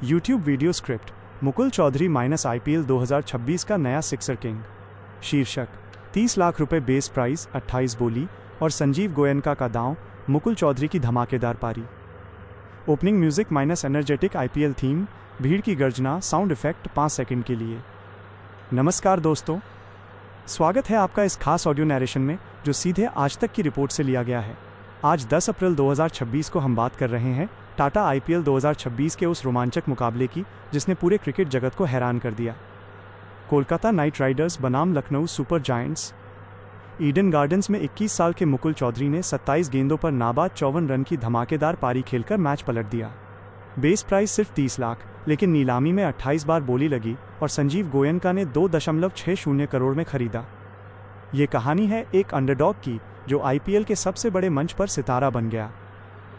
YouTube video script Mukul Chaudhary minus IPL 2026 का नया sixer king. शीर्षक 30 लाख रुपए बेस प्राइस 28 बोली और संजीव गोयनका का दांव, मुकुल चौधरी की धमाकेदार पारी। Opening music minus energetic IPL theme, भीड़ की गर्जना, साउंड इफेक्ट 5 सेकंड के लिए। नमस्कार दोस्तों, स्वागत है आपका इस खास ऑडियो नैरेशन में जो सीधे आज तक की रिपोर्ट से लिया गया है। आज 10 अप्रैल 2026 को हम बात कर रहे हैं टाटा आईपीएल 2026 के उस रोमांचक मुकाबले की जिसने पूरे क्रिकेट जगत को हैरान कर दिया। कोलकाता नाइट राइडर्स बनाम Lucknow super giants. Eden gardens में 21 साल के मुकुल चौधरी ने 27 गेंदों पर नाबाद 54 रन की धमाकेदार पारी खेलकर मैच पलट दिया। बेस प्राइस सिर्फ 30 लाख, लेकिन नीलामी में 28 बार बोली लगी और संजीव गोयनका ने 2.60 करोड़ में खरीदा। ये कहानी है एक अंडरडॉग की जो आईपीएल के सबसे बड़े मंच पर सितारा बन गया।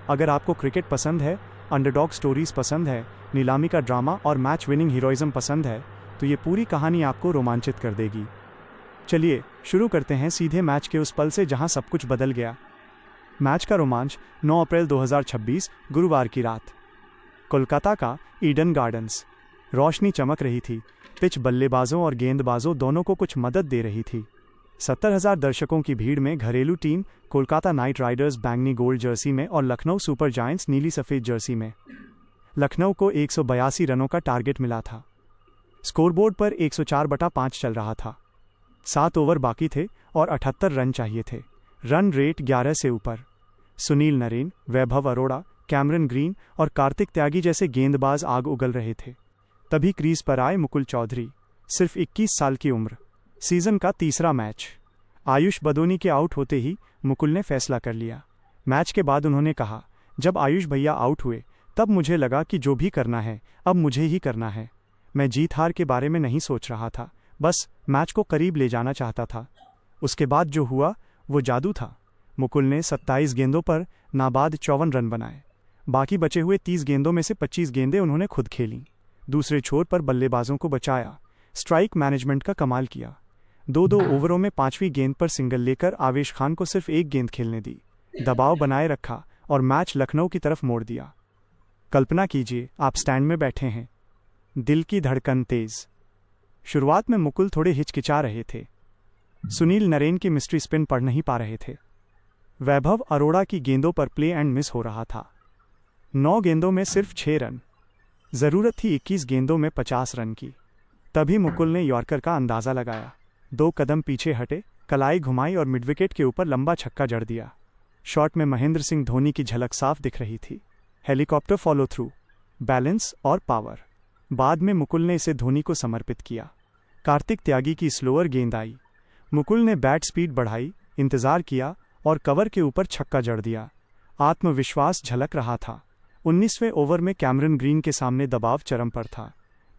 अगर आपको क्रिकेट पसंद है, अंडरडॉग स्टोरीज पसंद है, नीलामी का ड्रामा और मैच विनिंग हीरोइज्म पसंद है, तो ये पूरी कहानी आपको रोमांचित कर देगी। चलिए शुरू करते हैं सीधे मैच के उस पल से जहां सब कुछ बदल गया। मैच का रोमांच 9 अप्रैल 2026 गुरुवार की रात। कोलकाता का ईडन गार्डन्स। रोशनी चमक रही थी, पिच बल्लेबाजों और गेंदबाजों दोनों को कुछ मदद दे रही थी। 70,000 दर्शकों की भीड़ में घरेलू टीम कोलकाता नाइट राइडर्स बैंगनी गोल्ड जर्सी में और लखनऊ सुपर जायंट्स नीली सफ़ेद जर्सी में। लखनऊ को 182 रनों का टारगेट मिला था। स्कोरबोर्ड पर 104/5 चल रहा था। 7 ओवर बाकी थे और 78 रन चाहिए थे। रन रेट 11 से ऊपर। सुनील नरेन, वैभव अरोड़ा, कैमरन ग्रीन और कार्तिक त्यागी जैसे गेंदबाज आग उगल रहे थे। तभी क्रीज पर आए मुकुल चौधरी, सिर्फ 21 साल की उम्र। सीजन का तीसरा मैच। आयुष बदोनी के आउट होते ही मुकुल ने फैसला कर लिया। मैच के बाद उन्होंने कहा, जब आयुष भैया आउट हुए तब मुझे लगा कि जो भी करना है अब मुझे ही करना है। मैं जीत हार के बारे में नहीं सोच रहा था, बस मैच को करीब ले जाना चाहता था। उसके बाद जो हुआ वो जादू था। मुकुल ने 27 गेंदों पर नाबाद 54 रन बनाए। बाकी बचे हुए 30 गेंदों में से 25 गेंदें उन्होंने खुद खेलीं। दूसरे छोर पर बल्लेबाजों को बचाया। स्ट्राइक मैनेजमेंट का कमाल किया। 2-2 ओवरों में 5वीं गेंद पर सिंगल लेकर आवेश खान को सिर्फ एक गेंद खेलने दी। दबाव बनाए रखा और मैच लखनऊ की तरफ मोड़ दिया। कल्पना कीजिए आप स्टैंड में बैठे हैं, दिल की धड़कन तेज। शुरुआत में मुकुल थोड़े हिचकिचा रहे थे। सुनील नरेन की मिस्ट्री स्पिन पढ़ नहीं पा रहे थे। वैभव अरोड़ा की गेंदों पर प्ले एंड मिस हो रहा था। 9 गेंदों में सिर्फ 6 रन। जरूरत थी 21 गेंदों में 50 रन की। तभी मुकुल ने यॉर्कर का अंदाजा लगाया। 2 कदम पीछे हटे, कलाई घुमाई और मिडविकेट के ऊपर लंबा छक्का जड़ दिया। शॉट में महेंद्र सिंह धोनी की झलक साफ दिख रही थी। हेलीकॉप्टर फॉलो थ्रू, बैलेंस और पावर। बाद में मुकुल ने इसे धोनी को समर्पित किया। कार्तिक त्यागी की स्लोअर गेंद आई। मुकुल ने बैट स्पीड बढ़ाई, इंतजार किया और कवर के ऊपर छक्का जड़ दिया। आत्मविश्वास झलक रहा था। 19वें ओवर में कैमरन ग्रीन के सामने दबाव चरम पर था।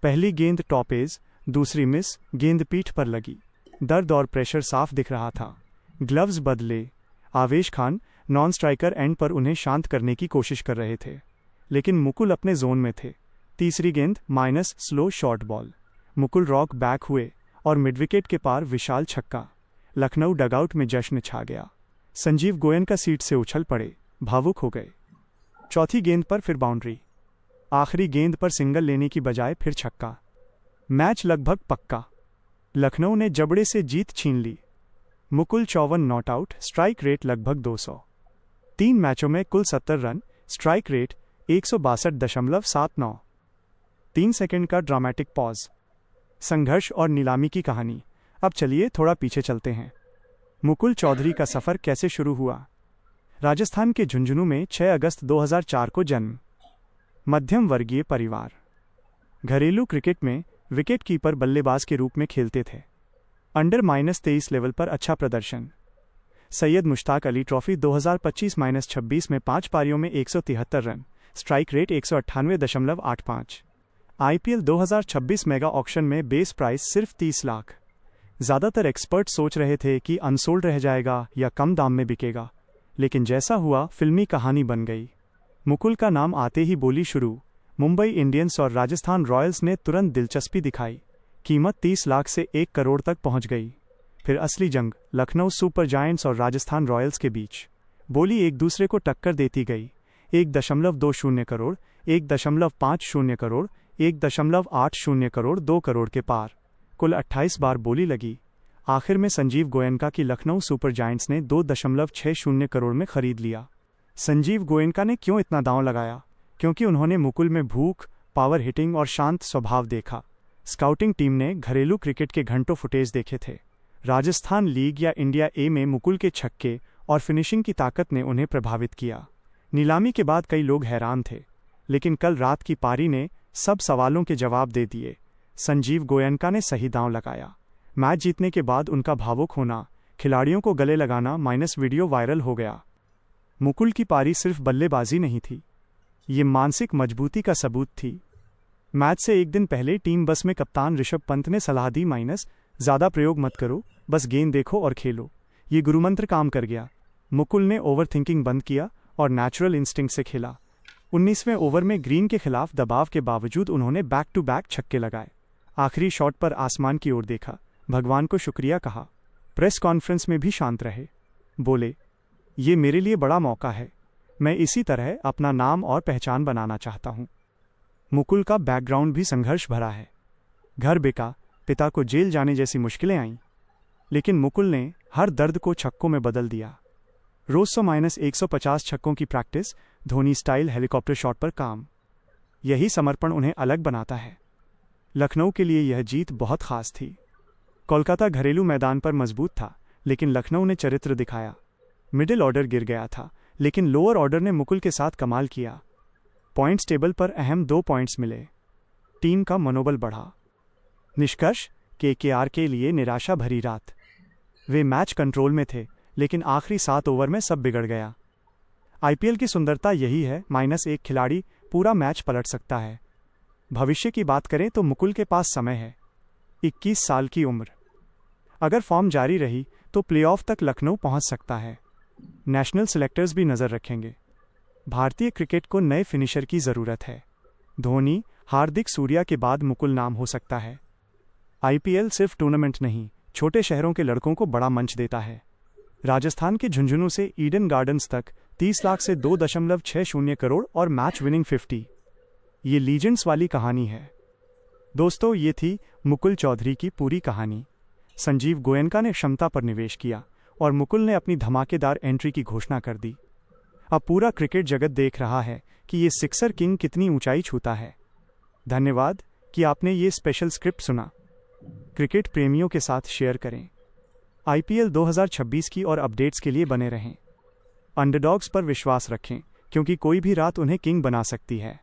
पहली गेंद टॉप एज, दूसरी मिस, गेंद पीठ पर लगी। दर्द और प्रेशर साफ दिख रहा था। ग्लव्स बदले। आवेश खान नॉन स्ट्राइकर एंड पर उन्हें शांत करने की कोशिश कर रहे थे, लेकिन मुकुल अपने जोन में थे। तीसरी गेंद minus slow short ball. Mukul rock back हुए और मिडविकेट के पार विशाल छक्का। लखनऊ डगआउट में जश्न छा गया। संजीव गोयनका सीट से उछल पड़े, भावुक हो गए। चौथी गेंद पर फिर बाउंड्री। आखिरी गेंद पर सिंगल लेने की बजाय फिर छक्का। मैच लगभग पक्का। लखनऊ ने जबड़े से जीत छीन ली। Mukul 54 not out, strike rate लगभग 200। 3 मैचों में कुल 70 रन, स्ट्राइक रेट 162.79। 3 सेकंड का ड्रामेटिक पॉज। संघर्ष और नीलामी की कहानी। अब चलिए थोड़ा पीछे चलते हैं। मुकुल चौधरी का सफ़र कैसे शुरू हुआ। राजस्थान के झुंझुनू में 6 अगस्त 2004 को जन्म। मध्यम वर्गीय परिवार। घरेलू क्रिकेट में विकेट कीपर बल्लेबाज के रूप में खेलते थे। अंडर -23 लेवल पर अच्छा प्रदर्शन। सैयद मुश्ताक अली ट्रॉफी 2025-26 में 5 पारियों में 173 run, strike rate 198.85। IPL 2026 mega auction में बेस प्राइस सिर्फ 30 लाख। ज़्यादातर एक्सपर्ट सोच रहे थे कि अनसोल्ड रह जाएगा या कम दाम में बिकेगा, लेकिन जैसा हुआ फिल्मी कहानी बन गई। मुकुल का नाम आते ही बोली शुरू। मुंबई इंडियंस और राजस्थान रॉयल्स ने तुरंत दिलचस्पी दिखाई। कीमत 30 लाख से 1 करोड़ तक पहुंच गई। फिर असली जंग लखनऊ सुपर जायंट्स और राजस्थान रॉयल्स के बीच। बोली एक दूसरे को टक्कर देती गई। 1.20 करोड़, 1.50 करोड़, 1.80 करोड़, 2 करोड़ के पार। कुल 28 बार बोली लगी। आखिर में संजीव गोयनका की लखनऊ सुपर जायंट्स ने 2.60 करोड़ में खरीद लिया। संजीव गोयनका ने क्यों इतना दांव लगाया? क्योंकि उन्होंने मुकुल में भूख, पावर हिटिंग और शांत स्वभाव देखा। स्काउटिंग टीम ने घरेलू क्रिकेट के घंटों फुटेज देखे थे। राजस्थान लीग या इंडिया ए में मुकुल के छक्के और फिनिशिंग की ताकत ने उन्हें प्रभावित किया। नीलामी के बाद कई लोग हैरान थे, लेकिन कल रात की पारी ने सब सवालों के जवाब दे दिए। संजीव गोयनका ने सही दांव लगाया। मैच जीतने के बाद उनका भावुक होना, खिलाड़ियों को गले लगाना माइनस वीडियो वायरल हो गया। मुकुल की पारी सिर्फ बल्लेबाजी नहीं थी, ये मानसिक मजबूती का सबूत थी। मैच से एक दिन पहले टीम बस में कप्तान ऋषभ पंत ने सलाह दी, ज़्यादा प्रयोग मत करो, बस गेंद देखो और खेलो। ये गुरुमंत्र काम कर गया। मुकुल ने ओवर थिंकिंग बंद किया और नेचुरल इंस्टिंक्ट से खेला। 19वें ओवर में ग्रीन के खिलाफ दबाव के बावजूद उन्होंने बैक टू बैक छक्के लगाए। आखिरी शॉट पर आसमान की ओर देखा, भगवान को शुक्रिया कहा। प्रेस कॉन्फ्रेंस में भी शांत रहे। बोले, ये मेरे लिए बड़ा मौका है, मैं इसी तरह अपना नाम और पहचान बनाना चाहता हूं। मुकुल का बैकग्राउंड भी संघर्ष भरा है। घर बिका, पिता को जेल जाने जैसी मुश्किलें आईं, लेकिन मुकुल ने हर दर्द को छक्कों में बदल दिया। रोज 100-150 छक्कों की practice, Dhoni style helicopter shot पर काम। यही समर्पण उन्हें अलग बनाता है। लखनऊ के लिए यह जीत बहुत खास थी। कोलकाता घरेलू मैदान पर मजबूत था, लेकिन लखनऊ ने चरित्र दिखाया। मिडिल ऑर्डर गिर गया था, लेकिन लोअर ऑर्डर ने मुकुल के साथ कमाल किया। पॉइंट्स टेबल पर अहम 2 पॉइंट्स मिले। टीम का मनोबल बढ़ा। निष्कर्ष, केकेआर के लिए निराशा भरी रात। वे मैच कंट्रोल में थे, लेकिन आखिरी 7 ओवर में सब बिगड़ गया। आईपीएल की सुंदरता यही है, -1 खिलाड़ी पूरा मैच पलट सकता है। भविष्य की बात करें तो मुकुल के पास समय है। 21 साल की उम्र। अगर फॉर्म जारी रही तो प्लेऑफ तक लखनऊ पहुंच सकता है। नेशनल सिलेक्टर्स भी नजर रखेंगे। भारतीय क्रिकेट को नए फिनिशर की जरूरत है। धोनी, हार्दिक सूर्या के बाद मुकुल नाम हो सकता है। आईपीएल सिर्फ टूर्नामेंट नहीं, छोटे शहरों के लड़कों को बड़ा मंच देता है। राजस्थान के झुंझुनू से ईडन गार्डन्स तक 30 लाख से 2.60 करोड़ और मैच विनिंग 50। ये लीजेंड्स वाली कहानी है। दोस्तों, ये थी मुकुल चौधरी की पूरी कहानी। संजीव गोयनका ने क्षमता पर निवेश किया और मुकुल ने अपनी धमाकेदार एंट्री की घोषणा कर दी। अब पूरा क्रिकेट जगत देख रहा है कि ये सिक्सर किंग कितनी ऊंचाई छूता है। धन्यवाद कि आपने ये स्पेशल स्क्रिप्ट सुना। क्रिकेट प्रेमियों के साथ शेयर करें। आईपीएल 2026 की और अपडेट्स के लिए बने रहें। अंडरडॉग्स पर विश्वास रखें, क्योंकि कोई भी रात उन्हें किंग बना सकती है।